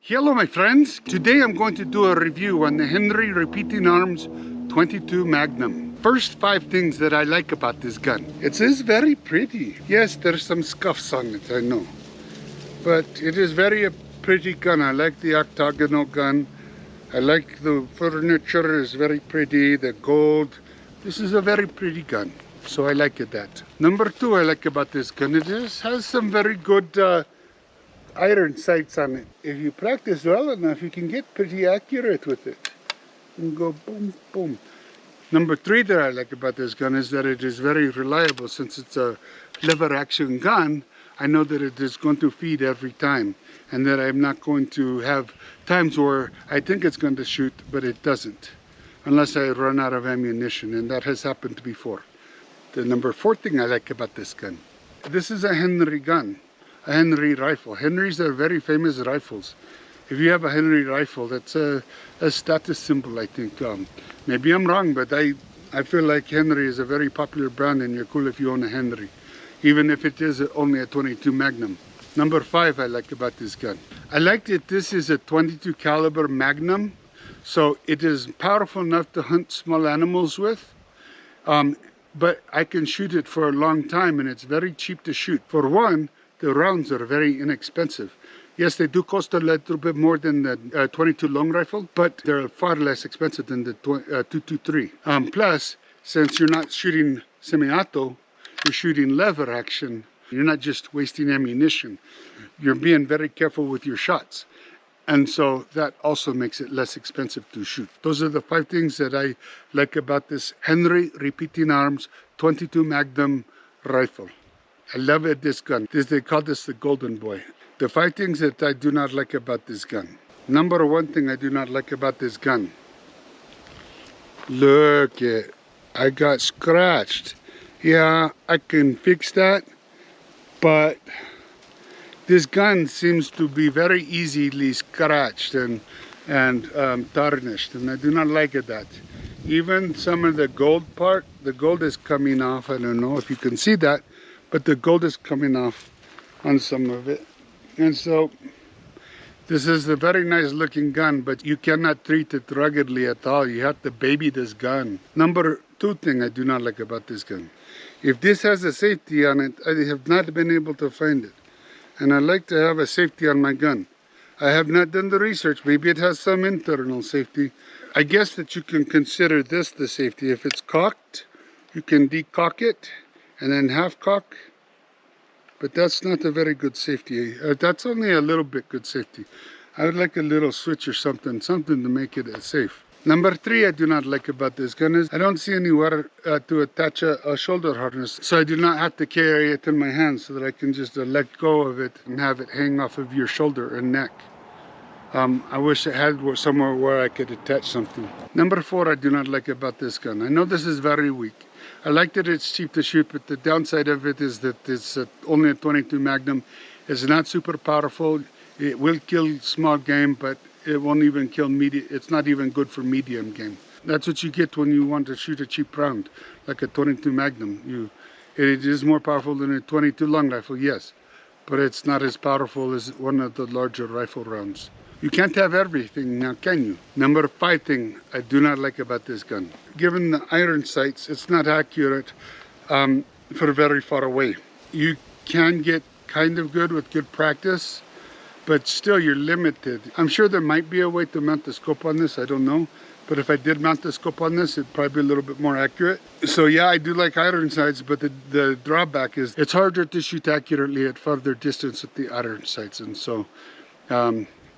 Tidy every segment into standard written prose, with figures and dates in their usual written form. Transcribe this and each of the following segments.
Hello my friends, today I'm going to do a review on the Henry Repeating Arms 22 Magnum. First 5 things that I like about this gun. It is very pretty. Yes, there's some scuffs on it, I know. But it is very a pretty gun. I like the octagonal gun. I like the furniture is very pretty, the gold. This is a very pretty gun, so I like it that. Number 2 I like about this gun, it has some very good iron sights on it. If you practice well enough, you can get pretty accurate with it. You can go boom, boom. Number 3 that I like about this gun is that it is very reliable. Since it's a lever action gun, I know that it is going to feed every time, and that I'm not going to have times where I think it's going to shoot, but it doesn't, unless I run out of ammunition, and that has happened before. The number 4 thing I like about this gun, this is a Henry gun. A Henry rifle. Henrys are very famous rifles. If you have a Henry rifle, that's a status symbol, I think. Maybe I'm wrong, but I feel like Henry is a very popular brand, and you're cool if you own a Henry, even if it is only a 22 Magnum. Number 5 I like about this gun. I like that this is a 22 caliber Magnum, so it is powerful enough to hunt small animals with. But I can shoot it for a long time, and it's very cheap to shoot. For one, the rounds are very inexpensive. Yes, they do cost a little bit more than the 22 long rifle, but they're far less expensive than the 223. Plus, since you're not shooting semi-auto, you're shooting lever action. You're not just wasting ammunition. You're being very careful with your shots. And so that also makes it less expensive to shoot. Those are the 5 things that I like about this Henry Repeating Arms 22 Magnum rifle. I love it, this gun. They call this the golden boy. The 5 things that I do not like about this gun. Number 1 thing I do not like about this gun. Look it, I got scratched. Yeah, I can fix that, but this gun seems to be very easily scratched and tarnished, and I do not like it that. Even some of the gold part, the gold is coming off. I don't know if you can see that, but the gold is coming off on some of it. And so this is a very nice looking gun, but you cannot treat it ruggedly at all. You have to baby this gun. Number 2 thing I do not like about this gun. If this has a safety on it, I have not been able to find it. And I like to have a safety on my gun. I have not done the research. Maybe it has some internal safety. I guess that you can consider this the safety. If it's cocked, you can decock it and then half cock, but that's not a very good safety. That's only a little bit good safety. I would like a little switch or something to make it safe. Number 3 I do not like about this gun is I don't see anywhere to attach a shoulder harness, so I do not have to carry it in my hand, so that I can just let go of it and have it hang off of your shoulder and neck. I wish it had somewhere where I could attach something. Number 4 I do not like about this gun. I know this is very weak. I like that it's cheap to shoot, but the downside of it is that it's only a 22 Magnum. It's not super powerful. It will kill small game, but it won't even kill medium. It's not even good for medium game. That's what you get when you want to shoot a cheap round, like a 22 Magnum. It is more powerful than a 22 long rifle, yes, but it's not as powerful as one of the larger rifle rounds. You can't have everything now, can you? Number 5 thing I do not like about this gun. Given the iron sights, it's not accurate for very far away. You can get kind of good with good practice, but still you're limited. I'm sure there might be a way to mount the scope on this, I don't know. But if I did mount the scope on this, it'd probably be a little bit more accurate. So yeah, I do like iron sights, but the drawback is it's harder to shoot accurately at farther distance with the iron sights. And so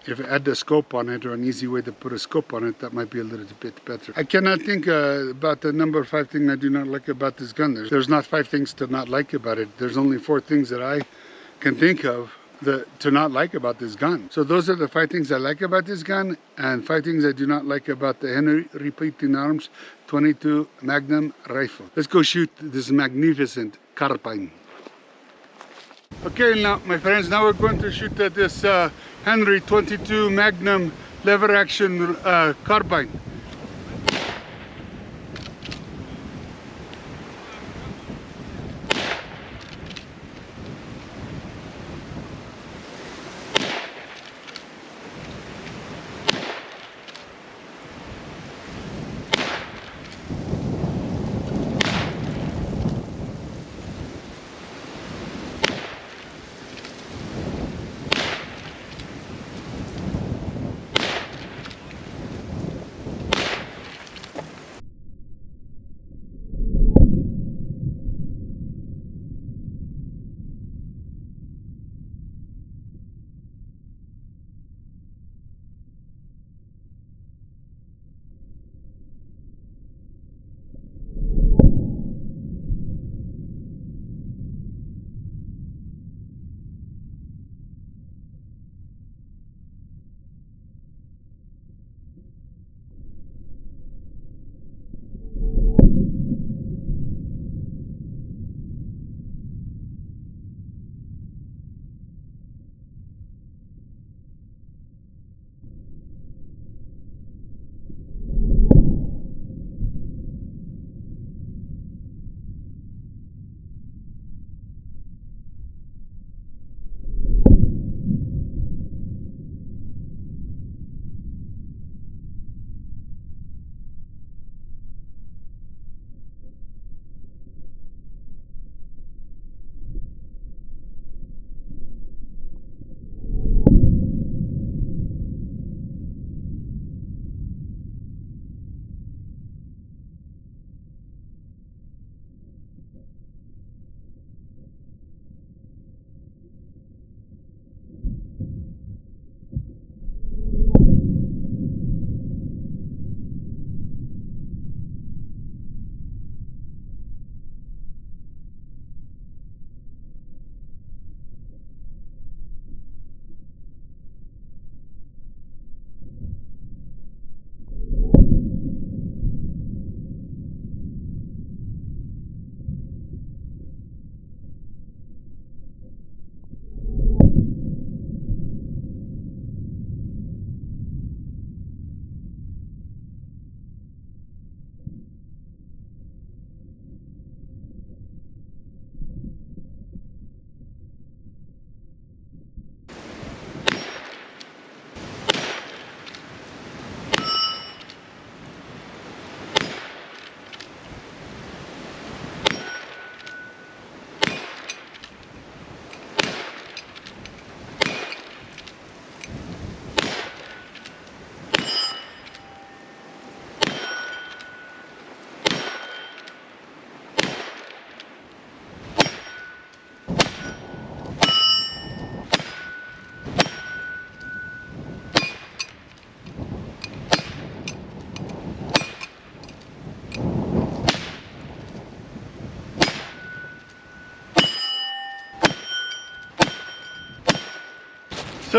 if it had a scope on it, or an easy way to put a scope on it, that might be a little bit better. I cannot think about the number 5 thing I do not like about this gun. There's not 5 things to not like about it. There's only 4 things that I can think of to not like about this gun. So those are the 5 things I like about this gun, and 5 things I do not like about the Henry Repeating Arms 22 Magnum rifle. Let's go shoot this magnificent carbine. Okay, now my friends, now we're going to shoot this Henry 22 Magnum lever action carbine.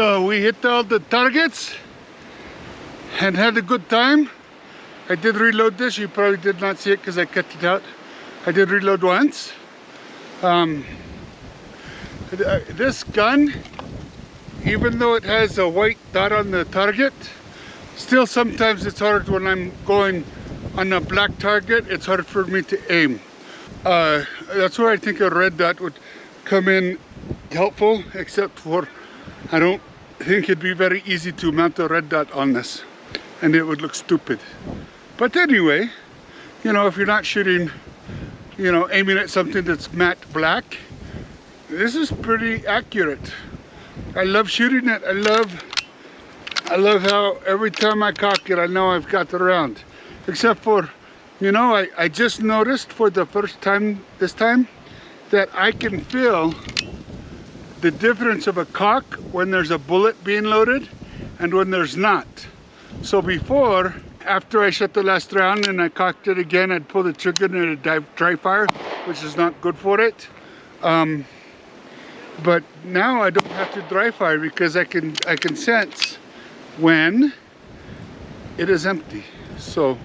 So we hit all the targets and had a good time. I did reload this. You probably did not see it because I cut it out. I did reload once. This gun, even though it has a white dot on the target, still sometimes it's hard when I'm going on a black target. It's hard for me to aim. That's where I think a red dot would come in helpful, except for I don't think it'd be very easy to mount a red dot on this, and it would look stupid. But anyway, you know, if you're not shooting, you know, aiming at something that's matte black, this is pretty accurate. I love shooting it. I love how every time I cock it, I know I've got the round. Except for, you know, I just noticed for the first time this time that I can feel the difference of a cock when there's a bullet being loaded and when there's not. So before, after I shot the last round and I cocked it again, I'd pull the trigger and it'd dry fire, which is not good for it. But now I don't have to dry fire because I can sense when it is empty. So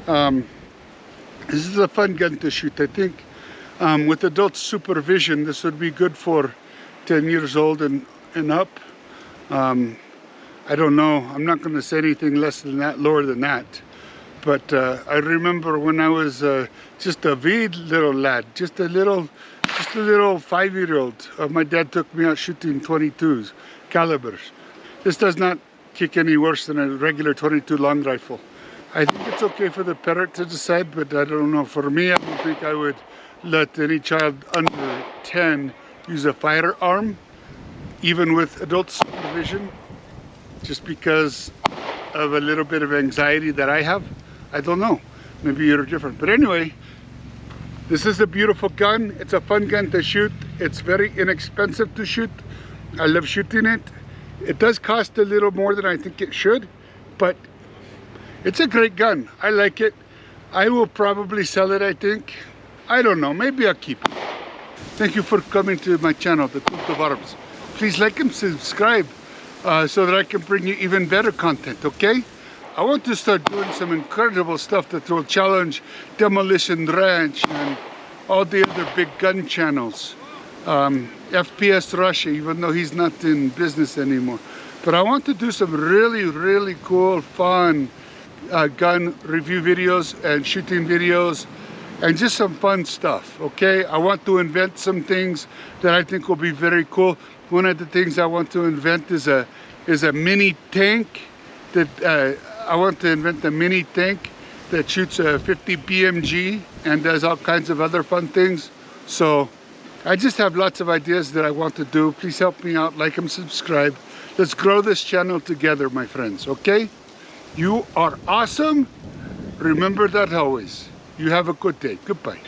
this is a fun gun to shoot. I think with adult supervision, this would be good for 10 years old and up. I don't know. I'm not going to say anything less than that, lower than that. But I remember when I was just a wee little lad, just a little 5-year-old. My dad took me out shooting 22s, calibers. This does not kick any worse than a regular 22 long rifle. I think it's okay for the parent to decide, but I don't know. For me, I don't think I would let any child under 10 use a firearm, even with adult supervision, just because of a little bit of anxiety that I have. I don't know. Maybe you're different. But anyway, this is a beautiful gun. It's a fun gun to shoot. It's very inexpensive to shoot. I love shooting it. It does cost a little more than I think it should, but it's a great gun. I like it. I will probably sell it, I think. I don't know. Maybe I'll keep it. Thank you for coming to my channel, The Cult of Arms. Please like and subscribe so that I can bring you even better content, okay? I want to start doing some incredible stuff that will challenge Demolition Ranch and all the other big gun channels. FPS Russia, even though he's not in business anymore. But I want to do some really, really cool, fun gun review videos and shooting videos and just some fun stuff, okay? I want to invent some things that I think will be very cool. One of the things I want to invent is a mini tank that I want to invent a mini tank that shoots a 50 BMG and does all kinds of other fun things. So I just have lots of ideas that I want to do. Please help me out, like and subscribe. Let's grow this channel together, my friends, okay? You are awesome. Remember that always. You have a good day. Goodbye.